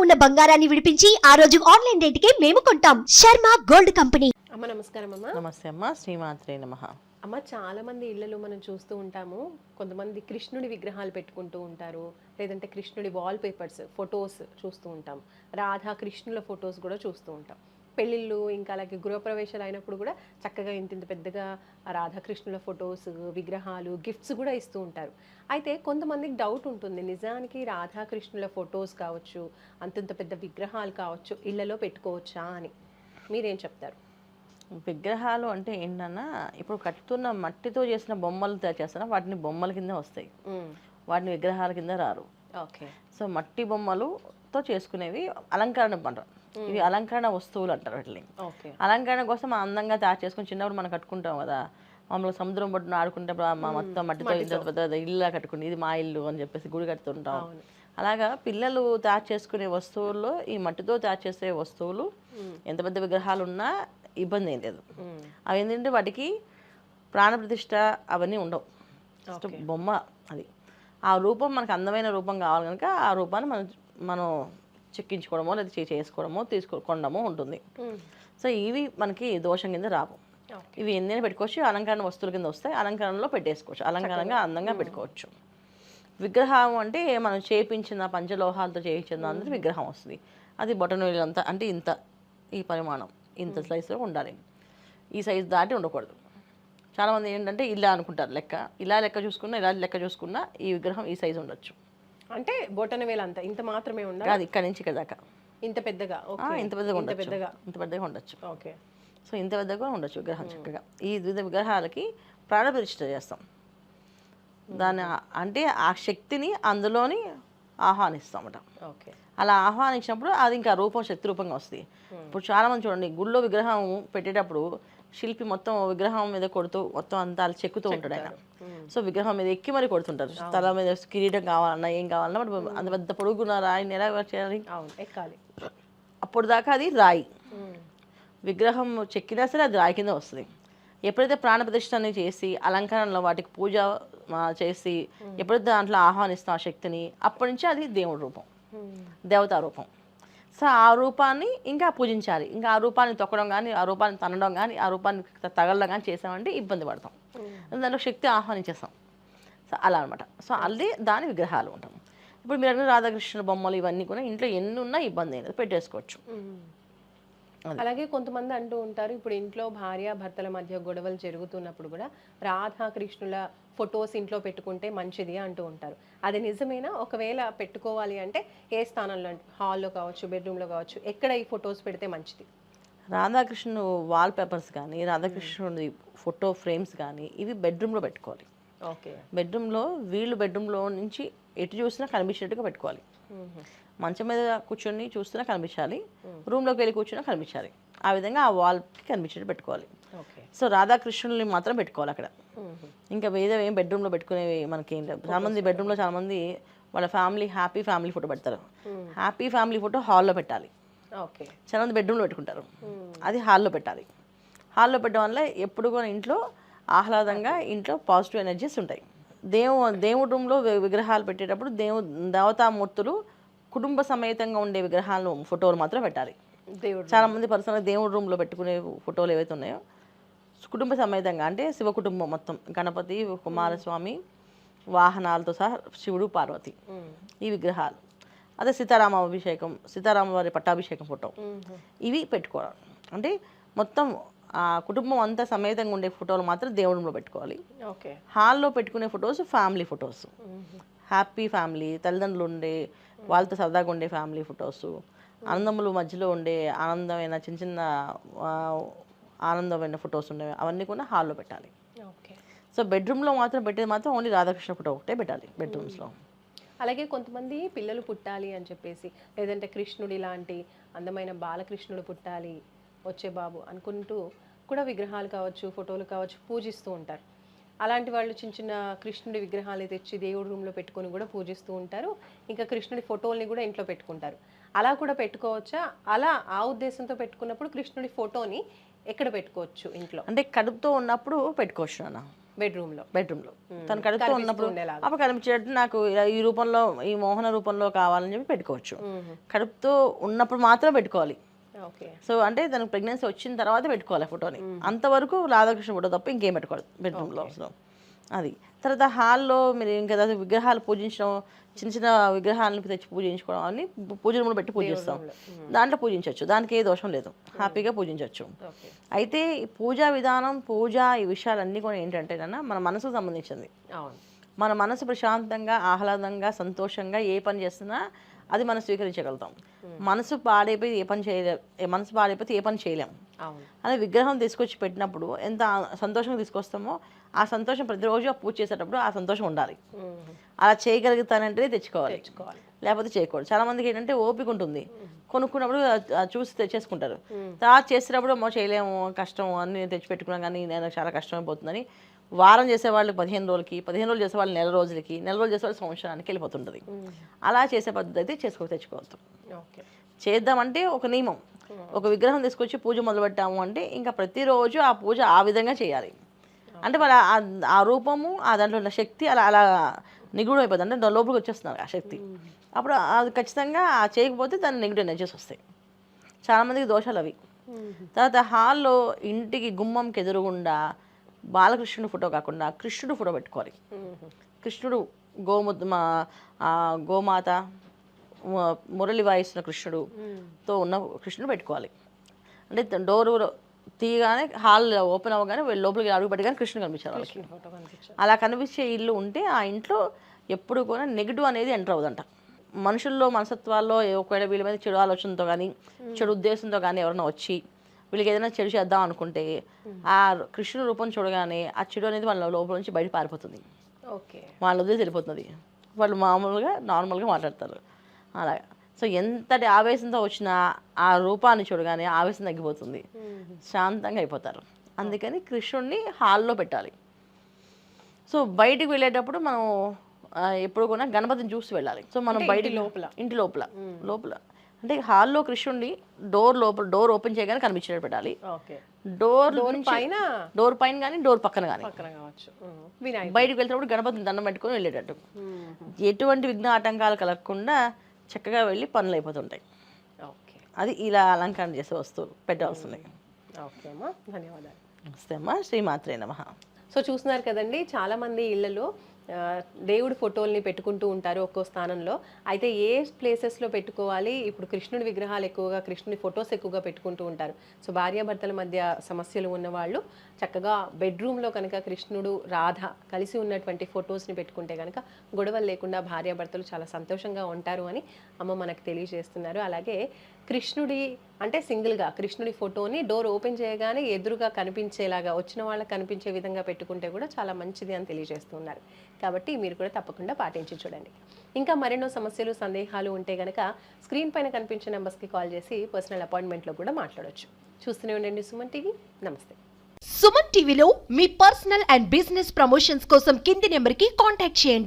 ఉన్న బంగారాన్ని విడిపించి ఆ రోజు ఆన్లైన్ రేటుకే మేము కొంటాం. Sharma gold company. అమ్మ నమస్కారం అమ్మ. నమస్తే అమ్మ. శ్రీమాత్రే నమః. అమ్మ చాలా మంది ఇళ్లలో మనం చూస్తూ ఉంటాము, కొంతమంది కృష్ణుడి విగ్రహాలు పెట్టుకుంటూ ఉంటారు, లేదంటే కృష్ణుడి వాల్ పేపర్స్ ఫొటోస్ చూస్తూ ఉంటాం, రాధా కృష్ణుల ఫొటోస్ కూడా చూస్తూ ఉంటాం. పెళ్ళిళ్ళు ఇంకా అలాగే గృహప్రవేశాలు అయినప్పుడు కూడా చక్కగా ఇంత పెద్దగా రాధాకృష్ణుల ఫొటోస్ విగ్రహాలు గిఫ్ట్స్ కూడా ఇస్తూ ఉంటారు. అయితే కొంతమందికి డౌట్ ఉంటుంది, నిజానికి రాధాకృష్ణుల ఫొటోస్ కావచ్చు, అంతంత పెద్ద విగ్రహాలు కావచ్చు ఇళ్లలో పెట్టుకోవచ్చా అని మీరేం చెప్తారు? విగ్రహాలు అంటే ఏంటన్నా, ఇప్పుడు కట్టుతున్న మట్టితో చేసిన బొమ్మలు తయారు చేస్తున్నా, వాటిని బొమ్మల కింద వస్తాయి, వాటిని విగ్రహాల కింద రారు. ఓకే. సో మట్టి బొమ్మలుతో చేసుకునేవి అలంకరణ అంటారు. ఇవి అలంకరణ వస్తువులు అంటారు వాటిని. అలంకరణ కోసం అందంగా తయారు చేసుకుని చిన్నప్పుడు మనం కట్టుకుంటాం కదా, మామూలుగా సముద్రం పట్టున ఆడుకుంటే మా మొత్తం మట్టితో ఇంత పెద్ద ఇల్లు కట్టుకుని ఇది మా ఇల్లు అని చెప్పేసి గుడి కట్టుతుంటాం. అలాగా పిల్లలు తయారు చేసుకునే వస్తువుల్లో ఈ మట్టితో తయారు చేసే వస్తువులు ఎంత పెద్ద విగ్రహాలు ఉన్నా ఇబ్బంది ఏం లేదు. అవి ఏంటంటే వాటికి ప్రాణప్రతిష్ఠ అవన్నీ ఉండవు, బొమ్మ అది. ఆ రూపం మనకు అందమైన రూపం కావాలి కనుక ఆ రూపాన్ని మనం చెక్కించుకోవడమో లేదా చేసుకోవడమో కొనడమో ఉంటుంది. సో ఇవి మనకి దోషం కింద రావు. ఇవి ఎన్నైనా పెట్టుకోవచ్చు, అలంకరణ వస్తువుల కింద వస్తాయి, అలంకరణలో పెట్టేసుకోవచ్చు, అలంకరణగా అందంగా పెట్టుకోవచ్చు. విగ్రహం అంటే మనం చేయించిన పంచలోహాలతో చేయించిన అందరూ విగ్రహం వస్తుంది. అది బొటనవేలు అంతా, అంటే ఇంత ఈ పరిమాణం ఇంత సైజులో ఉండాలి, ఈ సైజు దాటి ఉండకూడదు. చాలామంది ఏంటంటే ఇలా అనుకుంటారు, ఇలా లెక్క చూసుకున్నా ఈ విగ్రహం ఈ సైజు ఉండొచ్చు. అంటే బొటనవేలు అంతా ఇంత మాత్రమే ఉండాలి, అది ఇక్కడ నుంచి ఇక్కడ దాకా ఇంత పెద్దగా ఇంత పెద్దగా ఉండొచ్చు. ఓకే. సో ఇంత పెద్దగా ఉండొచ్చు విగ్రహం చక్కగా. ఈ వివిధ విగ్రహాలకి ప్రాణప్రతిష్ఠ చేస్తాం. దాన్ని అంటే ఆ శక్తిని అందులోని ఆహ్వానిస్తామట. ఓకే. అలా ఆహ్వానించినప్పుడు అది ఇంకా రూపం శక్తి రూపంగా వస్తుంది. ఇప్పుడు చాలామంది చూడండి, గుళ్ళో విగ్రహం పెట్టేటప్పుడు శిల్పి మొత్తం విగ్రహం మీద కొడుతూ మొత్తం అంతా చెక్కుతూ ఉంటాడు ఆయన. సో విగ్రహం మీద ఎక్కి మరీ కొడుతుంటారు, తల మీద కిరీటం కావాలన్నా ఏం కావాలన్నా అంత పెద్ద పొడుగున్న రాయిని ఎలా చేయాలి, ఎక్కాలి. అప్పుడు దాకా అది రాయి విగ్రహం చెక్కినా సరే అది రాయి కింద వస్తుంది. ఎప్పుడైతే ప్రాణప్రతిష్ఠ అనేది చేసి అలంకరణలో వాటికి పూజ చేసి ఎప్పుడైతే దాంట్లో ఆహ్వానిస్తాం ఆ శక్తిని, అప్పటి నుంచి అది దేవుడి రూపం, దేవతా రూపం. సో ఆ రూపాన్ని ఇంకా పూజించాలి. ఇంకా ఆ రూపాన్ని తొక్కడం కానీ, ఆ రూపాన్ని తనడం కానీ, ఆ రూపాన్ని తగలడం కానీ చేసామంటే ఇబ్బంది పడతాం, దాంట్లో శక్తి ఆహ్వానించేస్తాం. సో అలా అనమాట. సో అదే దాని విగ్రహాలు ఉంటాం. ఇప్పుడు మీరు అడిగిన రాధాకృష్ణ బొమ్మలు ఇవన్నీ కూడా ఇంట్లో ఎన్ని ఉన్నా ఇబ్బంది లేదు, పెట్టేసుకోవచ్చు. అలాగే కొంతమంది అంటూ ఉంటారు, ఇప్పుడు ఇంట్లో భార్య భర్తల మధ్య గొడవలు జరుగుతున్నప్పుడు కూడా రాధాకృష్ణుల ఫొటోస్ ఇంట్లో పెట్టుకుంటే మంచిది అంటూ ఉంటారు. అది నిజమేనా? ఒకవేళ పెట్టుకోవాలి అంటే ఏ స్థానంలో, హాల్లో కావచ్చు, బెడ్రూమ్లో కావచ్చు, ఎక్కడ ఈ ఫొటోస్ పెడితే మంచిది? రాధాకృష్ణుడు వాల్ పేపర్స్ కానీ, రాధాకృష్ణుడి ఫోటో ఫ్రేమ్స్ కానీ ఇవి బెడ్రూమ్లో పెట్టుకోవాలి. ఓకే. బెడ్రూమ్లో నుంచి ఎటు చూసినా కనిపించేట్టుగా పెట్టుకోవాలి. మంచం మీద కూర్చొని చూస్తున్నా కనిపించాలి, రూమ్లోకి వెళ్ళి కూర్చున్నా కనిపించాలి. ఆ విధంగా ఆ వాల్కి కనిపించేట్టు పెట్టుకోవాలి. సో రాధాకృష్ణుల్ని మాత్రం పెట్టుకోవాలి అక్కడ. ఇంకా వేరే ఏం బెడ్రూమ్లో పెట్టుకునేవి మనకేం లేదు. చాలామంది బెడ్రూమ్లో చాలామంది వాళ్ళ హ్యాపీ ఫ్యామిలీ ఫోటో పెడతారు. హ్యాపీ ఫ్యామిలీ ఫోటో హాల్లో పెట్టాలి. చాలామంది బెడ్రూమ్లో పెట్టుకుంటారు, అది హాల్లో పెట్టాలి. హాల్లో పెట్టడం వల్ల ఎప్పుడు కూడా ఇంట్లో ఆహ్లాదంగా, ఇంట్లో పాజిటివ్ ఎనర్జీస్ ఉంటాయి. దేవుడి రూమ్లో విగ్రహాలు పెట్టేటప్పుడు దేవతామూర్తులు కుటుంబ సమేతంగా ఉండే విగ్రహాలు ఫోటోలు మాత్రం పెట్టాలి. చాలా మంది పర్సనల్గా దేవుడి రూమ్లో పెట్టుకునే ఫోటోలు ఏవైతే ఉన్నాయో కుటుంబ సమేతంగా, అంటే శివ కుటుంబం మొత్తం, గణపతి, కుమారస్వామి, వాహనాలతో సహా శివుడు, పార్వతి, ఈ విగ్రహాలు. అదే సీతారామ వారి పట్టాభిషేకం ఫోటో, ఇవి పెట్టుకోవడం. అంటే మొత్తం ఆ కుటుంబం అంతా సమేతంగా ఉండే ఫోటోలు మాత్రం దేవుడి రూమ్లో పెట్టుకోవాలి. హాల్లో పెట్టుకునే photos family photos, happy family, తల్లిదండ్రులు ఉండే వాళ్ళతో సరదాగా ఉండే ఫ్యామిలీ ఫొటోస్, ఆనందములు మధ్యలో ఉండే ఆనందమైన చిన్న ఆనందమైన ఫొటోస్ ఉండేవి, అవన్నీ కూడా హాల్లో పెట్టాలి. సో బెడ్రూమ్లో మాత్రం పెట్టేది మాత్రం ఓన్లీ రాధాకృష్ణ ఫోటో ఒకటే పెట్టాలి బెడ్రూమ్స్లో. అలాగే కొంతమంది పిల్లలు పుట్టాలి అని చెప్పేసి, లేదంటే కృష్ణుడి లాంటి అందమైన బాలకృష్ణుడు పుట్టాలి వచ్చే బాబు అనుకుంటూ కూడా విగ్రహాలు కావచ్చు, ఫోటోలు కావచ్చు పూజిస్తూ ఉంటారు. అలాంటి వాళ్ళు చిన్న కృష్ణుడి విగ్రహాలు తెచ్చి దేవుడి రూమ్లో పెట్టుకొని కూడా పూజిస్తూ ఉంటారు. ఇంకా కృష్ణుడి ఫోటోల్ని కూడా ఇంట్లో పెట్టుకుంటారు. అలా కూడా పెట్టుకోవచ్చా? అలా ఆ ఉద్దేశంతో పెట్టుకున్నప్పుడు కృష్ణుడి ఫోటోని ఎక్కడ పెట్టుకోవచ్చు ఇంట్లో? అంటే కడుపుతో ఉన్నప్పుడు పెట్టుకోవచ్చు నాన్న. బెడ్రూమ్లో తను కడుపుతో ఉన్నప్పుడు ఉండేలాగా. అప్పుడు కనిపించేటట్టు నాకు ఇలా ఈ రూపంలో, ఈ మోహన రూపంలో కావాలని చెప్పి పెట్టుకోవచ్చు. కడుపుతో ఉన్నప్పుడు మాత్రం పెట్టుకోవాలి. ఓకే. సో అంటే తనకు ప్రెగ్నెన్సీ వచ్చిన తర్వాత పెట్టుకోవాలి ఫోటోని. అంతవరకు రాధాకృష్ణ ఫోటో తప్ప ఇంకేం పెట్టుకోవాలి బెడ్రూమ్లో. సో అది తర్వాత హాల్లో మీరు ఇంకా విగ్రహాలు పూజించడం, చిన్న చిన్న విగ్రహాలను తెచ్చి పూజించుకోవడం అని పూజ రూమ్లో పెట్టి పూజిస్తాం. దాంట్లో పూజించవచ్చు, దానికి ఏ దోషం లేదు, హ్యాపీగా పూజించవచ్చు. ఓకే. అయితే ఈ పూజా విధానం, పూజ ఈ విషయాలన్నీ కూడా ఏంటంటే మన మనసుకు సంబంధించింది. అవును. మన మనసు ప్రశాంతంగా, ఆహ్లాదంగా, సంతోషంగా ఏ పని చేస్తున్నా అది మనం స్వీకరించగలుగుతాం. మనసు పాడైపోయి ఏ పని చేయలేం, మనసు పాడైపోతే ఏ పని చేయలేం. అవును. అదే విగ్రహం తీసుకొచ్చి పెట్టినప్పుడు ఎంత సంతోషంగా తీసుకొస్తామో ఆ సంతోషం ప్రతిరోజు పూజ చేసేటప్పుడు ఆ సంతోషం ఉండాలి. అలా చేయగలుగుతానంటేనే తెచ్చుకోవాలి, లేకపోతే చేయకూడదు. చాలా మందికి ఏంటంటే ఓపిక ఉంటుంది, కొనుక్కున్నప్పుడు చూసి తెచ్చేసుకుంటారు. తర్వాత చేసేటప్పుడు అమ్మో చేయలేము, కష్టం అని తెచ్చి పెట్టుకున్నాం కానీ నేను చాలా కష్టమైపోతుందని వారం చేసేవాళ్ళు 15 రోజులకి, 15 రోజులు చేసేవాళ్ళు నెల రోజులకి, నెల రోజులు చేసేవాళ్ళు సంవత్సరానికి వెళ్ళిపోతుంటుంది. అలా చేసే పద్ధతి అయితే తెచ్చుకోవద్దు. చేద్దామంటే ఒక నియమం, ఒక విగ్రహం తీసుకొచ్చి పూజ మొదలుపెట్టాము అంటే ఇంకా ప్రతిరోజు ఆ పూజ ఆ విధంగా చేయాలి. అంటే వాళ్ళ ఆ రూపము, ఆ దాంట్లో ఉన్న శక్తి అలా అలా నిగూఢం అయిపోతుంది, అంటే లోపలికి వచ్చేస్తున్నారు ఆ శక్తి. అప్పుడు అది ఖచ్చితంగా చేయకపోతే దాని నెగిటివ్ ఎనర్జీస్ వస్తాయి. చాలామందికి దోషాలు అవి. తర్వాత హాల్లో ఇంటికి గుమ్మంకి ఎదురుగుండా బాలకృష్ణుడు ఫోటో కాకుండా కృష్ణుడు ఫోటో పెట్టుకోవాలి. కృష్ణుడు గోమాత మురళి వాయిస్తున్న కృష్ణుడుతో ఉన్న కృష్ణుడు పెట్టుకోవాలి. అంటే డోరు తీయగానే హాల్ ఓపెన్ అవ్వగానే వీళ్ళు లోపలికి అడుగు పెట్టగానే కృష్ణుడు కనిపించారు వాళ్ళకి. అలా కనిపించే ఇల్లు ఉంటే ఆ ఇంట్లో ఎప్పుడు కూడా నెగిటివ్ అనేది ఎంటర్ అవ్వదంట. మనుషుల్లో మనసత్వాల్లో ఒకవేళ వీళ్ళ మీద చెడు ఆలోచనతో కానీ, చెడు ఉద్దేశంతో కానీ ఎవరైనా వచ్చి వీళ్ళకి ఏదైనా చెడు చేద్దాం అనుకుంటే ఆ కృష్ణుడు రూపం చూడగానే ఆ చెడు అనేది వాళ్ళ లోపల నుంచి బయట పారిపోతుంది. ఓకే. వాళ్ళ వదిలేసి వెళ్ళిపోతుంది. వాళ్ళు మామూలుగా నార్మల్గా మాట్లాడతారు అలాగా. సో ఎంతటి ఆవేశంతో వచ్చినా ఆ రూపాన్ని చూడగానే ఆవేశం తగ్గిపోతుంది, శాంతంగా అయిపోతారు. అందుకని కృష్ణుడిని హాల్లో పెట్టాలి. సో బయటికి వెళ్ళేటప్పుడు మనం ఎప్పుడు కూడా గణపతిని చూసి వెళ్ళాలి. సో మనం బయట ఇంటి లోపల అంటే హాల్లో కృష్ణుడిని డోర్ ఓపెన్ చేయగానే కనిపించేటట్టు పెట్టాలి. డోర్ పైన కానీ డోర్ పక్కన కానీ. బయటకు వెళ్తున్నప్పుడు గణపతిని దండం పెట్టుకొని వెళ్ళేటట్టు, ఎటువంటి విఘ్న ఆటంకాలు కలగకుండా చక్కగా వెళ్ళి పనులు అయిపోతుంటాయి. అది ఇలా అలంకరణ చేసే వస్తువులు పెట్టాల్సింది. ఓకే అమ్మా, ధన్యవాదాలు. నమస్తే అమ్మా, శ్రీమాత్రే నమః. సో చూస్తున్నారు కదండి, చాలామంది ఇళ్లలో దేవుడి ఫోటోల్ని పెట్టుకుంటూ ఉంటారు ఒక్కో స్థానంలో. అయితే ఏ ప్లేసెస్లో పెట్టుకోవాలి? ఇప్పుడు కృష్ణుడి విగ్రహాలు ఎక్కువగా, కృష్ణుడి ఫొటోస్ ఎక్కువగా పెట్టుకుంటూ ఉంటారు. సో భార్యాభర్తల మధ్య సమస్యలు ఉన్నవాళ్ళు చక్కగా బెడ్రూమ్లో కనుక కృష్ణుడు, రాధ కలిసి ఉన్నటువంటి ఫొటోస్ని పెట్టుకుంటే కనుక గొడవలు లేకుండా భార్యాభర్తలు చాలా సంతోషంగా ఉంటారు అని అమ్మ మనకు తెలియజేస్తున్నారు. అలాగే కృష్ణుడి అంటే సింగిల్గా కృష్ణుడి ఫోటోని డోర్ ఓపెన్ చేయగానే ఎదురుగా కనిపించేలాగా, వచ్చిన వాళ్ళకి కనిపించే విధంగా పెట్టుకుంటే కూడా చాలా మంచిది అని తెలియజేస్తున్నారు. కాబట్టి మీరు కూడా తప్పకుండా పాటించి చూడండి. ఇంకా మరెన్నో సమస్యలు, సందేహాలు ఉంటే కనుక స్క్రీన్ పైన కనిపించే నెంబర్స్కి కాల్ చేసి పర్సనల్ అపాయింట్మెంట్లో కూడా మాట్లాడవచ్చు. చూస్తూనే ఉండండి సుమన్ టీవీ. నమస్తే. సుమన్ టీవీలో మీ పర్సనల్ అండ్ బిజినెస్ ప్రమోషన్స్ కోసం కింది నెంబర్కి కాంటాక్ట్ చేయండి.